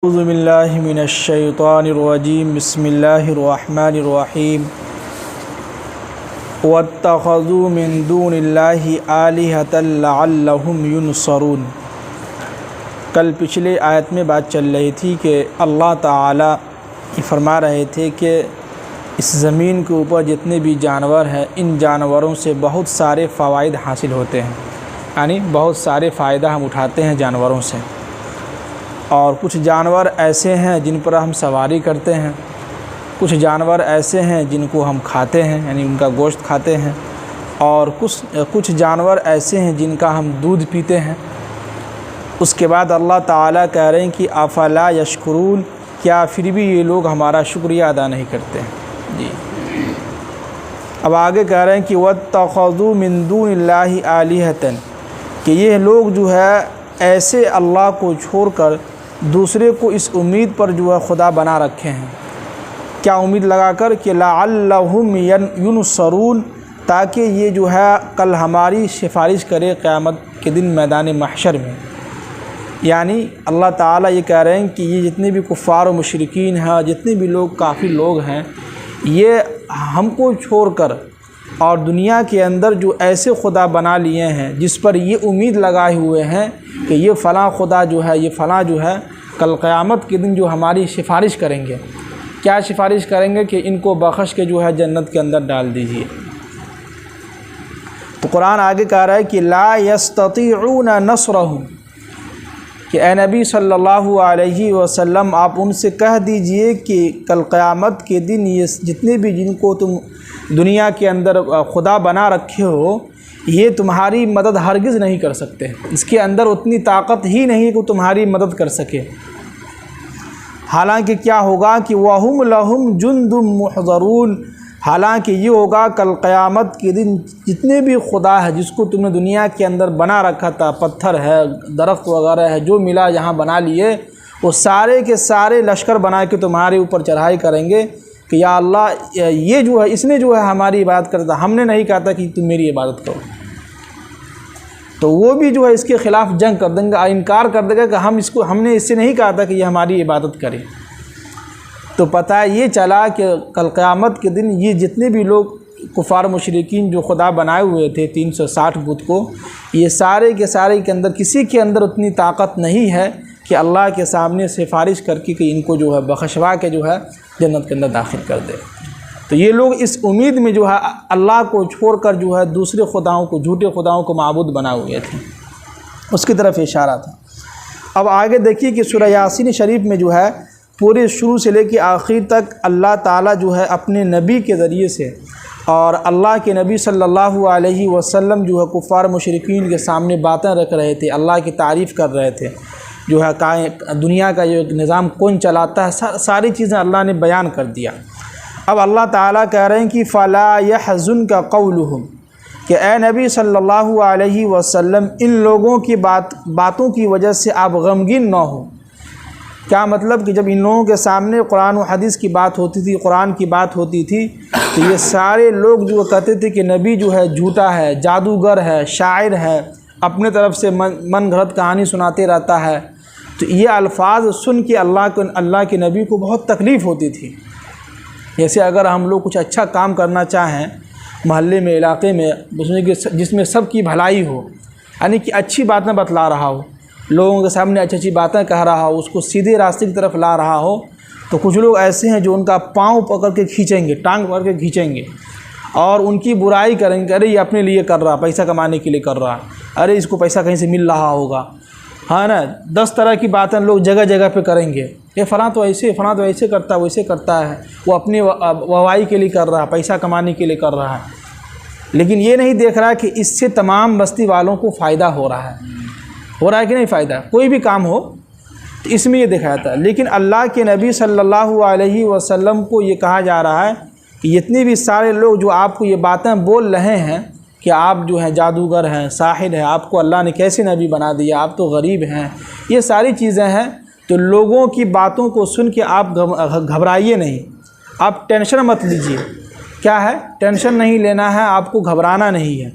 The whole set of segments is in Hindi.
औज़ुबिल्लाहि मिनश्शैतानिर्रजीम बिस्मिल्लाहिर्रहमानिर्रहीम वत्तख़ज़ू मिन दूनिल्लाहि आलिहतन लअल्लहुम युनसरून। कल पिछले आयत में बात चल रही थी कि अल्लाह ताला फरमा रहे थे कि इस ज़मीन के ऊपर जितने भी जानवर हैं, इन जानवरों से बहुत सारे फ़वाइद हासिल होते हैं, यानी बहुत सारे फ़ायदा हम उठाते हैं जानवरों से। और कुछ जानवर ऐसे हैं जिन पर हम सवारी करते हैं, कुछ जानवर ऐसे हैं जिनको हम खाते हैं, यानी उनका गोश्त खाते हैं, और कुछ जानवर ऐसे हैं जिनका हम दूध पीते हैं। उसके बाद अल्लाह ताला कह रहे हैं कि अफ़ला यशकुरून, क्या फिर भी ये लोग हमारा शुक्रिया अदा नहीं करते हैं जी। अब आगे कह रहे हैं कि वत्तख़ज़ू मिन दूनिल्लाहि आलिहतन, कि ये लोग जो है ऐसे अल्लाह को छोड़कर दूसरे को इस उम्मीद पर जो है खुदा बना रखे हैं। क्या उम्मीद लगाकर कि लअल्लहुम युनसरून, ताकि ये जो है कल हमारी सिफारिश करे क़यामत के दिन मैदान महशर में। यानी अल्लाह ताला ये कह रहे हैं कि ये जितने भी कुफ़ार और मुशरिकीन हैं, जितने भी लोग काफ़ी लोग हैं, ये हमको छोड़कर और दुनिया के अंदर जो ऐसे खुदा बना लिए हैं जिस पर ये उम्मीद लगाए हुए हैं कि ये फ़लाँ खुदा जो है, ये फ़लाँ जो है कल क़यामत के दिन जो हमारी सिफारिश करेंगे। क्या सिफारिश करेंगे कि इनको बख्श के जो है जन्नत के अंदर डाल दीजिए। तो कुरान आगे कह रहा है कि ला यस्ततीऊन नस्रहुम, कि ए नबी सल्लल्लाहु अलैहि वसल्लम आप उनसे कह दीजिए कि कल क़यामत के दिन ये जितने भी जिनको तुम दुनिया के अंदर खुदा बना रखे हो, ये तुम्हारी मदद हरगिज़ नहीं कर सकते। इसके अंदर उतनी ताकत ही नहीं कि तुम्हारी मदद कर सके। हालांकि क्या होगा कि वहुम लहुम जुंदुम मुहज़रून, हालांकि ये होगा कल क़यामत के दिन जितने भी खुदा है जिसको तुमने दुनिया के अंदर बना रखा था, पत्थर है, दरख्त वगैरह है, जो मिला यहाँ बना लिए, वो सारे के सारे लश्कर बना के तुम्हारे ऊपर चढ़ाई करेंगे कि या अल्लाह, ये जो है इसने जो है हमारी इबादत करता, हमने नहीं कहा था कि तुम मेरी इबादत करो। तो वो भी जो है इसके ख़िलाफ़ जंग कर देंगे, इनकार कर देगा कि हमने इससे नहीं कहा था कि ये हमारी इबादत करे। तो पता ये चला कि कल क़यामत के दिन ये जितने भी लोग कुफ़ार मुशरिकीन जो खुदा बनाए हुए थे 360 बुत को, ये सारे के सारे के अंदर किसी के अंदर उतनी ताकत नहीं है कि अल्लाह के सामने सिफारिश करके कि इनको जो है बख्शवा के जो है जन्नत के अंदर दाखिल कर दे। तो ये लोग इस उम्मीद में जो है अल्लाह को छोड़कर जो है दूसरे खुदाओं को, झूठे खुदाओं को माबूद बनाए हुए थे, उसकी तरफ इशारा था। अब आगे देखिए कि सूरह यासीन शरीफ में जो है पूरे शुरू से लेकर आखिर तक अल्लाह ताला जो है अपने नबी के ज़रिए से और अल्लाह के नबी सल्लल्लाहु अलैहि वसल्लम जो है कुफ़ार मुशरिकीन के सामने बातें रख रहे थे, अल्लाह की तारीफ़ कर रहे थे, जो है दुनिया का जो निज़ाम कौन चलाता है, सारी चीज़ें अल्लाह ने बयान कर दिया। अब अल्लाह ताला कह रहे हैं कि फ़ला यहज़ुनका क़ौलुहुम, कि ए नबी सल्लल्लाहु अलैहि वसल्लम इन लोगों की बातों की वजह से आप गमगीन न हो। क्या मतलब कि जब इन लोगों के सामने कुरान और हदीस की बात होती थी, कुरान की बात होती थी, तो ये सारे लोग जो कहते थे कि नबी जो है झूठा है, जादूगर है, शायर है, अपने तरफ से मन घड़त कहानी सुनाते रहता है। तो ये अल्फाज सुन के अल्लाह के नबी को बहुत तकलीफ़ होती थी। जैसे अगर हम लोग कुछ अच्छा काम करना चाहें मोहल्ले में, इलाके में, जिसमें सबकी भलाई हो, यानी कि अच्छी बातें बतला रहा हो, लोगों के सामने अच्छी अच्छी बातें कह रहा हो, उसको सीधे रास्ते की तरफ ला रहा हो, तो कुछ लोग ऐसे हैं जो उनका पाँव पकड़ के खींचेंगे, टांग पकड़ के खींचेंगे और उनकी बुराई करेंगे। अरे ये अपने लिए कर रहा, पैसा कमाने के लिए कर रहा, अरे इसको पैसा कहीं से मिल रहा होगा, हाँ ना। 10 तरह की बातें लोग जगह जगह पे करेंगे। ये फ़लाँ तो ऐसे, फ़लाँ तो ऐसे करता है, वैसे करता है, वो अपनी वाहवाही के लिए कर रहा है, पैसा कमाने के लिए कर रहा है। लेकिन ये नहीं देख रहा है कि इससे तमाम बस्ती वालों को फ़ायदा हो रहा है कि नहीं फ़ायदा। कोई भी काम हो तो इसमें ये दिखाया था। लेकिन अल्लाह के नबी सल्लल्लाहु अलैहि वसल्लम को ये कहा जा रहा है कि जितने भी सारे लोग जो आपको ये बातें बोल रहे हैं कि आप जो हैं जादूगर हैं, साहिर हैं, आपको अल्लाह ने कैसे नबी बना दिया, आप तो गरीब हैं, ये सारी चीज़ें हैं। तो लोगों की बातों को सुन के आप घबराइए नहीं, आप टेंशन मत लीजिए। क्या है, टेंशन नहीं लेना है, आपको घबराना नहीं है।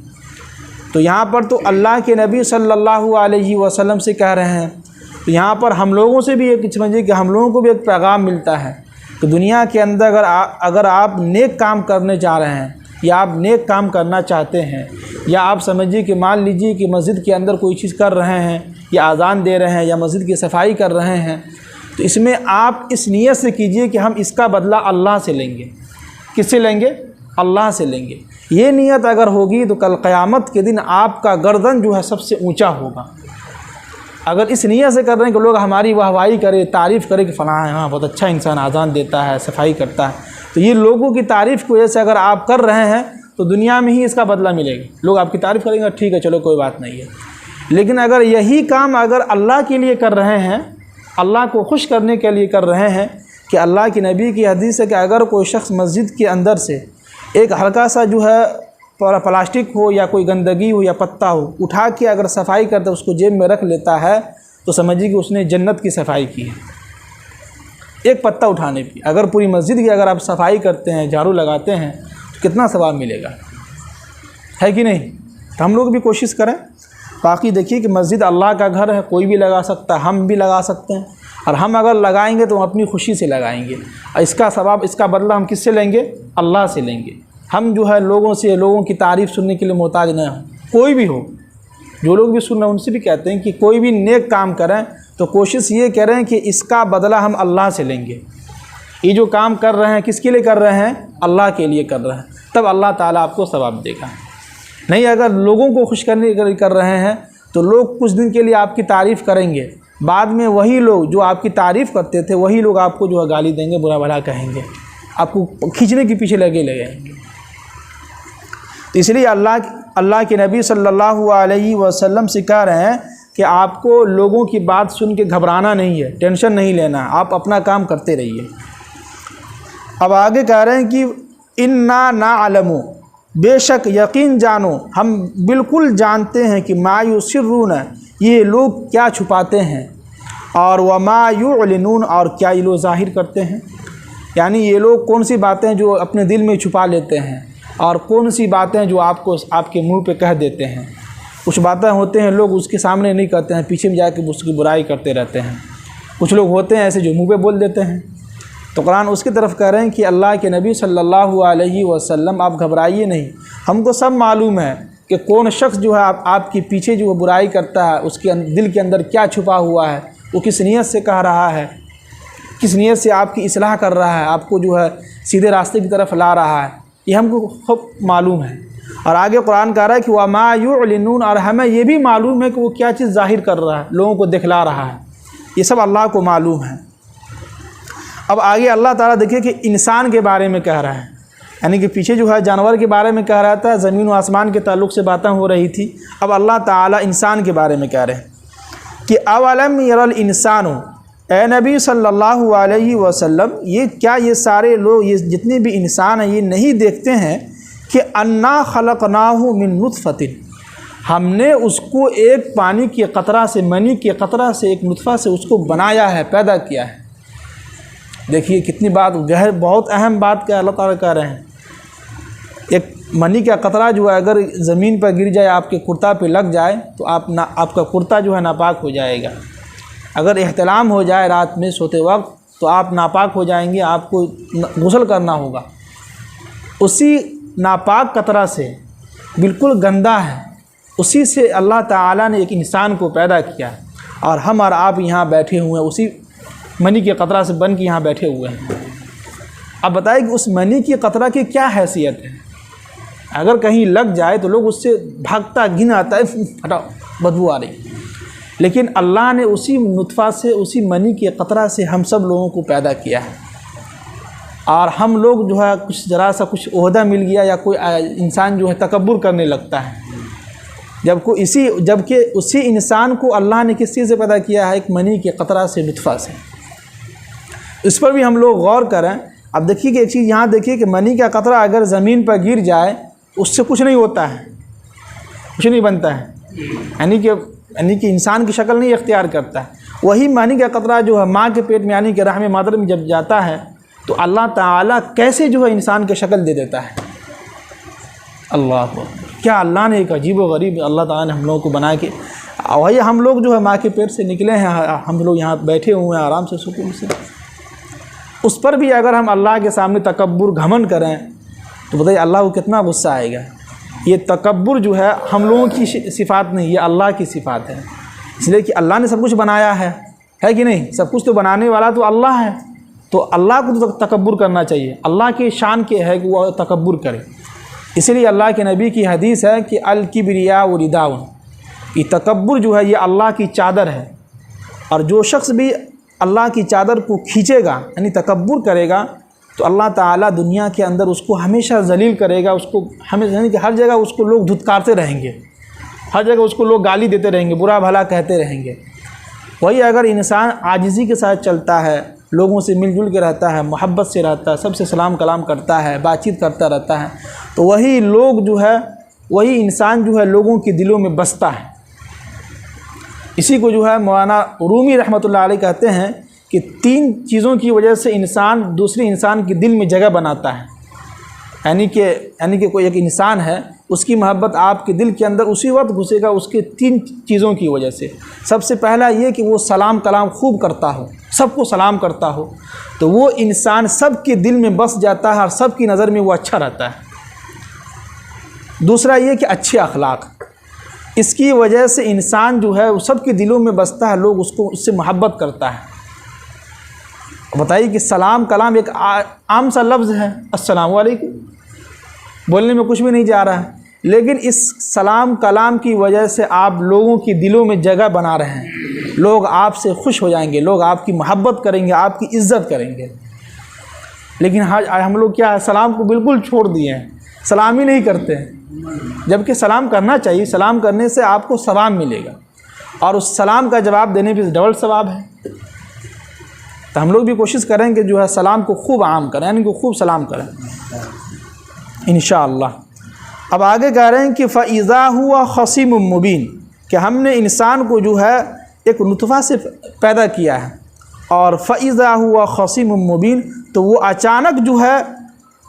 तो यहाँ पर तो अल्लाह के नबी सल्लल्लाहु अलैहि वसल्लम से कह रहे हैं तो यहाँ पर हम लोगों से भी एक समझिए कि हम लोगों को भी एक पैगाम मिलता है कि दुनिया के अंदर अगर आप नेक काम करने जा रहे हैं या आप नेक काम करना चाहते हैं, या आप समझिए कि मान लीजिए कि मस्जिद के अंदर कोई चीज़ कर रहे हैं या अज़ान दे रहे हैं या मस्जिद की सफाई कर रहे हैं, तो इसमें आप इस नीयत से कीजिए कि हम इसका बदला अल्लाह से लेंगे। किससे लेंगे? अल्लाह से लेंगे। ये नीयत अगर होगी तो कल क़यामत के दिन आपका गर्दन जो है सबसे ऊंचा होगा। अगर इस नीयत से कर रहे हैं कि लोग हमारी वाहवाही करें, तारीफ़ करें कि फ़लाँ हाँ बहुत अच्छा इंसान अज़ान देता है, सफाई करता है, तो ये लोगों की तारीफ़ की वजह से अगर आप कर रहे हैं तो दुनिया में ही इसका बदला मिलेगा। लोग आपकी तारीफ़ करेंगे, ठीक है चलो कोई बात नहीं है। लेकिन अगर यही काम अगर अल्लाह के लिए कर रहे हैं, अल्लाह को खुश करने के लिए कर रहे हैं, कि अल्लाह के नबी की हदीस है कि अगर कोई शख्स मस्जिद के अंदर से एक हल्का सा जो है प्लास्टिक हो या कोई गंदगी हो या पत्ता हो उठा के अगर सफाई करते उसको जेब में रख लेता है, तो समझिए कि उसने जन्नत की सफाई की है। एक पत्ता उठाने की अगर पूरी मस्जिद की अगर आप सफाई करते हैं, झाड़ू लगाते हैं, तो कितना सवाब मिलेगा, है कि नहीं? तो हम लोग भी कोशिश करें। बाकी देखिए कि मस्जिद अल्लाह का घर है, कोई भी लगा सकता है, हम भी लगा सकते हैं, और हम अगर लगाएंगे तो हम अपनी खुशी से लगाएंगे। और इसका सवाब, इसका बदला हम किससे लेंगे? अल्लाह से लेंगे। हम जो है लोगों की तारीफ़ सुनने के लिए मोहताज न हो। कोई भी हो, जो लोग भी सुन रहे हैं उनसे भी कहते हैं कि कोई भी नेक काम करें तो कोशिश ये करें कि इसका बदला हम अल्लाह से लेंगे। ये जो काम कर रहे हैं किसके लिए कर रहे हैं? अल्लाह के लिए कर रहे हैं, तब अल्लाह ताला आपको सवाब देगा। नहीं, अगर लोगों को खुश करने के लिए कर रहे हैं तो लोग कुछ दिन के लिए आपकी तारीफ़ करेंगे, बाद में वही लोग जो आपकी तारीफ़ करते थे वही लोग आपको जो है गाली देंगे, बुरा भला कहेंगे, आपको खींचने के पीछे लगे लगेंगे। तो इसलिए अल्लाह के नबी सल्लल्लाहु अलैहि वसल्लम से कह रहे हैं कि आपको लोगों की बात सुन के घबराना नहीं है, टेंशन नहीं लेना, आप अपना काम करते रहिए। अब आगे कह रहे हैं कि इन्ना नाअलमु, बेशक यकीन जानो, हम बिल्कुल जानते हैं कि मा युसिर्रून, ये लोग क्या छुपाते हैं, और वमा युअलिनून, और क्या ये लोग ज़ाहिर करते हैं। यानी ये लोग कौन सी बातें जो अपने दिल में छुपा लेते हैं, और कौन सी बातें जो आपको आपके मुंह पे कह देते हैं। कुछ बातें होते हैं लोग उसके सामने नहीं करते हैं, पीछे में जाके उसकी बुराई करते रहते हैं। कुछ लोग होते हैं ऐसे जो मुंह पे बोल देते हैं। तो कुरान उसकी तरफ कह रहे हैं कि अल्लाह के नबी सल्लल्लाहु अलैहि वसल्लम आप घबराइए नहीं, हमको सब मालूम है कि कौन शख्स जो है आपके पीछे जो बुराई करता है उसके दिल के अंदर क्या छुपा हुआ है, वो किस नीयत से कह रहा है, किस नीयत से आपकी इस्लाह कर रहा है, आपको जो है सीधे रास्ते की तरफ ला रहा है, ये हमको खूब मालूम है। और आगे कुरान कह रहा है कि वमा युअलिनून, और हमें ये भी मालूम है कि वो क्या चीज़ ज़ाहिर कर रहा है, लोगों को दिखला रहा है, ये सब अल्लाह को मालूम है। अब आगे अल्लाह ताला देखिए कि इंसान के बारे में कह रहा है, यानी कि पीछे जो है जानवर के बारे में कह रहा था, ज़मीन व आसमान के ताल्लुक़ से बातें हो रही थी। अब अल्लाह ताला इंसान के बारे में कह रहे हैं कि अवलम यरल इंसानु, ए नबी सल्लल्लाहु अलैहि वसल्लम, ये क्या ये सारे लोग, ये जितने भी इंसान हैं, ये नहीं देखते हैं कि अन्ना खलक़नाहु मिन नुतफ़तिन, हमने उसको एक पानी के कतरा से, मनी के कतरा से, एक नुतफ़ा से उसको बनाया है, पैदा किया है। देखिए कितनी बात गहर, बहुत अहम बात क्या अल्लाह ताला कह रहे हैं। एक मनी का कतरा जो है अगर ज़मीन पर गिर जाए, आपके कुर्ता पे लग जाए, तो आपका कुर्ता जो है नापाक हो जाएगा। अगर एहतलाम हो जाए रात में सोते वक्त, तो आप नापाक हो जाएंगे, आपको गुस्ल करना होगा। उसी नापाक कतरा से, बिल्कुल गंदा है, उसी से अल्लाह ताला ने एक इंसान को पैदा किया, और हम और आप यहाँ बैठे हुए हैं, उसी मनी के कतरा से बन के यहाँ बैठे हुए हैं। अब बताइए कि उस मनी की कतरा की क्या हैसियत है। अगर कहीं लग जाए तो लोग उससे भागता, घिन आता है, हटाओ बदबू आ रही। लेकिन अल्लाह ने उसी नुतफ़ा से, उसी मनी के कतरा से हम सब लोगों को पैदा किया है। और हम लोग जो है कुछ ज़रा सा कुछ ओहदा मिल गया या कोई इंसान जो है तकब्बुर करने लगता है, जबकि उसी इंसान को अल्लाह ने किस चीज़ से पैदा किया है? एक मनी के कतरा से, नुतफ़ा से। इस पर भी हम लोग गौर करें। अब देखिए कि एक चीज़ यहाँ देखिए कि मनी का कतरा अगर ज़मीन पर गिर जाए, उससे कुछ नहीं होता है, कुछ नहीं बनता है, यानी कि इंसान की शक्ल नहीं इख्तियार करता है। वही मनी का कतरा जो है माँ के पेट में, यानी कि रहम मादर में जब जाता है, तो अल्लाह ताला कैसे जो है इंसान की शक्ल दे देता है। अल्लाह, क्या अल्लाह ने एक अजीब व गरीब अल्लाह ताला ने हम लोगों को बना के वही हम लोग जो है माँ के पेट से निकले हैं, हम लोग यहाँ बैठे हुए हैं आराम से सुकून से, उस पर भी अगर हम अल्लाह के सामने तकब्बुर घमंड करें तो बताइए अल्लाह को कितना गुस्सा आएगा। ये तकब्बुर जो है हम लोगों की सिफ़ात नहीं, ये अल्लाह की सिफ़ात है। इसलिए कि अल्लाह ने सब कुछ बनाया है कि नहीं, सब कुछ तो बनाने वाला तो अल्लाह है, तो अल्लाह को तो तकब्बुर करना चाहिए। अल्लाह के शान के है कि वह तकब्बुर करे। इसीलिए अल्लाह के नबी की हदीस है कि अल किब्रिया व रिदाउन, ये तकब्बुर जो है ये अल्लाह की चादर है, और जो शख्स भी अल्लाह की चादर को खींचेगा यानी तकब्बुर करेगा तो अल्लाह ताला दुनिया के अंदर उसको हमेशा ज़लील करेगा, उसको हमेशा यानी कि हर जगह उसको लोग धुतकारते रहेंगे, हर जगह उसको लोग गाली देते रहेंगे, बुरा भला कहते रहेंगे। वही अगर इंसान आजिज़ी के साथ चलता है, लोगों से मिलजुल के रहता है, मोहब्बत से रहता है, सबसे सलाम कलाम करता है, बातचीत करता रहता है, तो वही लोग जो है, वही इंसान जो है लोगों के दिलों में बसता है। इसी को जो है मौलाना रूमी रहमतुल्लाह अलैह कहते हैं कि 3 चीज़ों की वजह से इंसान दूसरे इंसान के दिल में जगह बनाता है। यानी कि कोई एक इंसान है, उसकी मोहब्बत आपके दिल के अंदर उसी वक्त घुसेगा उसके 3 चीज़ों की वजह से। सबसे पहला ये कि वो सलाम कलाम खूब करता हो, सबको सलाम करता हो, तो वो इंसान सबके दिल में बस जाता है और सबकी नज़र में वो अच्छा रहता है। दूसरा ये कि अच्छे अखलाक, इसकी वजह से इंसान जो है वो सबके दिलों में बसता है, लोग उससे मोहब्बत करता है। बताइए कि सलाम कलाम एक आम सा लफ्ज़ है, अस्सलाम वालेकुम, बोलने में कुछ भी नहीं जा रहा है, लेकिन इस सलाम कलाम की वजह से आप लोगों की दिलों में जगह बना रहे हैं। लोग आपसे खुश हो जाएंगे, लोग आपकी मोहब्बत करेंगे, आपकी इज़्ज़त करेंगे। लेकिन हम लोग क्या है, सलाम को बिल्कुल छोड़ दिए हैं, सलाम ही नहीं करते हैं, जबकि सलाम करना चाहिए। सलाम करने से आपको सवाब मिलेगा और उस सलाम का जवाब देने पर डबल सवाब है। तो हम लोग भी कोशिश करेंगे जो है सलाम को खूब आम करें, यानी कि खूब सलाम करें इंशाअल्लाह। अब आगे कह रहे हैं कि फ़इज़ा हुआ ख़सीमुम मुबीन, कि हमने इंसान को जो है एक नुतफ़ा से पैदा किया है, और फ़इज़ा हुआ ख़सीमुम मुबीन, तो वो अचानक जो है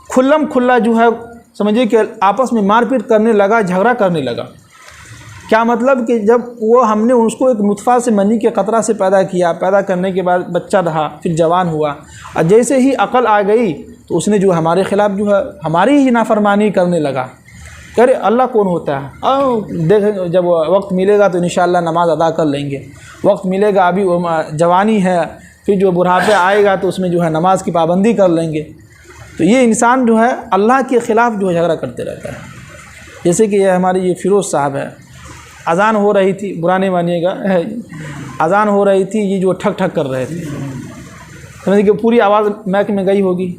खुल्लम खुल्ला जो है समझिए कि आपस में मारपीट करने लगा, झगड़ा करने लगा। क्या मतलब कि जब वो हमने उसको एक नुतफ़ा से मनी के कतरा से पैदा किया, पैदा करने के बाद बच्चा रहा, फिर जवान हुआ, और जैसे ही अक़ल आ गई तो उसने जो हमारे ख़िलाफ़ जो है हमारी ही नाफरमानी करने लगा। अरे अल्लाह कौन होता है, देखें जब वक्त मिलेगा तो इंशाअल्लाह नमाज़ अदा कर लेंगे, वक्त मिलेगा अभी जवानी है, फिर जो बुढ़ापे आएगा तो उसमें जो है नमाज की पाबंदी कर लेंगे। तो ये इंसान जो है अल्लाह के ख़िलाफ़ जो है झगड़ा करते रहता है। जैसे कि ये हमारे ये फ़िरोज़ साहब है, अज़ान हो रही थी, बुरा नहीं मानिएगा, अज़ान हो रही थी, ये जो ठक ठक कर रहे थे, समझिए कि पूरी आवाज़ मैक में गई होगी।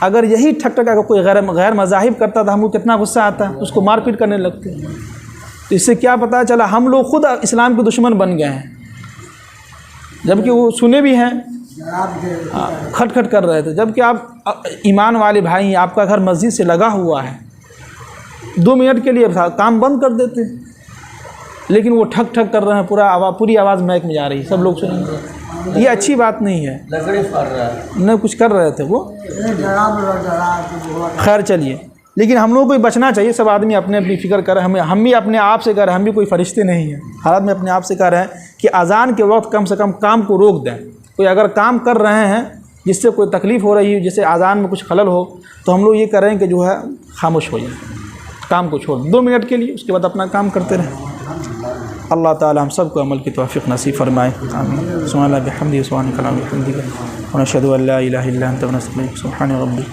अगर यही ठक ठक अगर कोई गैर मज़ाहिब करता था, हमको कितना गुस्सा आता, उसको मारपीट करने लगते। तो इससे क्या पता चला हम लोग खुद इस्लाम के दुश्मन बन गए हैं, जबकि वो सुने भी हैं, खटखट कर रहे थे। जबकि आप ईमान वाले भाई हैं, आपका घर मस्जिद से लगा हुआ है, 2 मिनट के लिए काम बंद कर देते, लेकिन वो ठक ठक कर रहे हैं, पूरी आवाज़ मैक में जा रही, सब लोग सुनेंगे। ये अच्छी बात नहीं है, नहीं कुछ कर रहे थे वो, खैर चलिए। लेकिन हम लोगों को बचना चाहिए, सब आदमी अपने अपनी फ़िक्र करें, हम भी अपने आप से कह रहे हैं, हम भी कोई फरिश्ते नहीं हैं, हालात में अपने आप से कह रहे हैं कि अज़ान के वक्त कम से कम काम को रोक दें। कोई अगर काम कर रहे हैं जिससे कोई तकलीफ़ हो रही है, जिससे अज़ान में कुछ खलल हो, तो हम लोग ये करें कि जो है खामोश हो जाए, काम को छोड़ 2 मिनट के लिए, उसके बाद अपना काम करते रहें। अल्लाह ताला हम सबको अमल की तौफ़ीक़ नसीब फरमाए। आमीन। सुब्हानल्लाहि व बिहम्दिही सुब्हानक अल्लाहुम्मा व बिहम्दिका व नशहदु अन ला इलाहा इल्ला अंता व नस्तगफिरुका सुब्हान रब्बी।